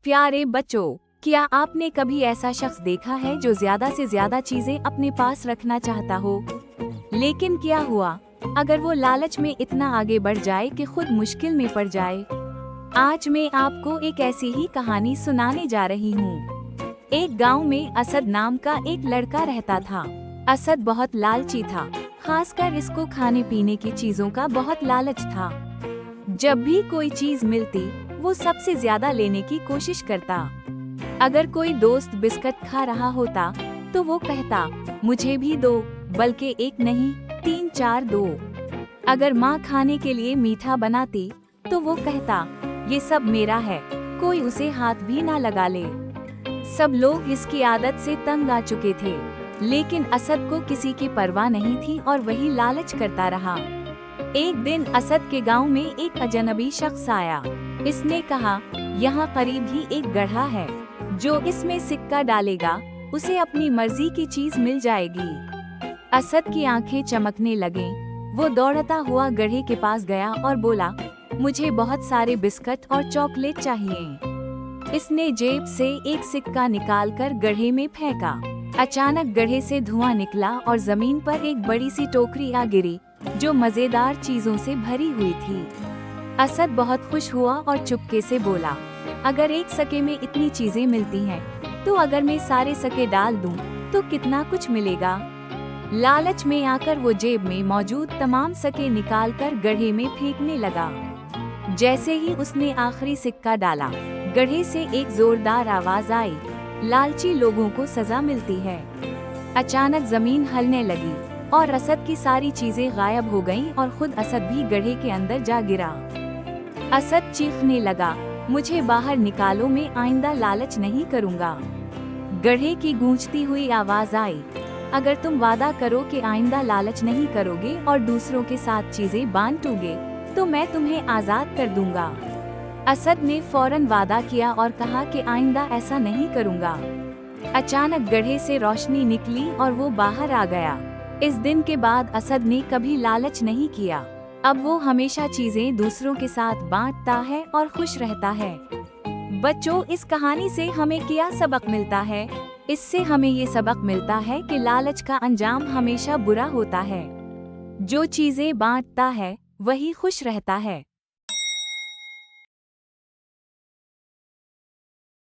प्यारे बच्चों, क्या आपने कभी ऐसा शख्स देखा है जो ज्यादा से ज्यादा चीजें अपने पास रखना चाहता हो, लेकिन क्या हुआ अगर वो लालच में इतना आगे बढ़ जाए कि खुद मुश्किल में पड़ जाए। आज मैं आपको एक ऐसी ही कहानी सुनाने जा रही हूँ। एक गांव में असद नाम का एक लड़का रहता था। असद बहुत लालची था, खासकर इसको खाने पीने की चीजों का बहुत लालच था। जब भी कोई चीज मिलती वो सबसे ज्यादा लेने की कोशिश करता। अगर कोई दोस्त बिस्किट खा रहा होता तो वो कहता, मुझे भी दो, बल्कि एक नहीं 3-4 दो। अगर माँ खाने के लिए मीठा बनाती तो वो कहता, ये सब मेरा है, कोई उसे हाथ भी ना लगा ले। सब लोग इसकी आदत से तंग आ चुके थे, लेकिन असद को किसी की परवाह नहीं थी और वही लालच करता रहा। एक दिन असद के गांव में एक अजनबी शख्स आया। इसने कहा, यहाँ करीब ही एक गड्ढा है, जो इसमें सिक्का डालेगा उसे अपनी मर्जी की चीज मिल जाएगी। असद की आंखें चमकने लगीं। वो दौड़ता हुआ गड्ढे के पास गया और बोला, मुझे बहुत सारे बिस्किट और चॉकलेट चाहिए। इसने जेब से एक सिक्का निकालकर गड्ढे में फेंका। अचानक गड्ढे से धुआं निकला और जमीन पर एक बड़ी सी टोकरी आ गिरी, जो मजेदार चीजों से भरी हुई थी। असद बहुत खुश हुआ और चुपके से बोला, अगर एक सके में इतनी चीजें मिलती हैं, तो अगर मैं सारे सके डाल दूं, तो कितना कुछ मिलेगा। लालच में आकर वो जेब में मौजूद तमाम सके निकालकर गड्ढे में फेंकने लगा। जैसे ही उसने आखिरी सिक्का डाला, गड्ढे से एक जोरदार आवाज आई, लालची लोगों को सजा मिलती है। अचानक जमीन हिलने लगी और असद की सारी चीजें गायब हो गईं और खुद असद भी गड्ढे के अंदर जा गिरा। असद चीखने लगा, मुझे बाहर निकालो, मैं आइंदा लालच नहीं करूंगा। गड्ढे की गूंजती हुई आवाज आई, अगर तुम वादा करो कि आइंदा लालच नहीं करोगे और दूसरों के साथ चीजें बांटोगे, तो मैं तुम्हें आजाद कर दूंगा। असद ने फौरन वादा किया और कहा कि आइंदा ऐसा नहीं करूंगा। अचानक गड्ढे से रोशनी निकली और वो बाहर आ गया। इस दिन के बाद असद ने कभी लालच नहीं किया। अब वो हमेशा चीजें दूसरों के साथ बांटता है और खुश रहता है। बच्चों, इस कहानी से हमें क्या सबक मिलता है? इससे हमें ये सबक मिलता है कि लालच का अंजाम हमेशा बुरा होता है। जो चीजें बांटता है वही खुश रहता है।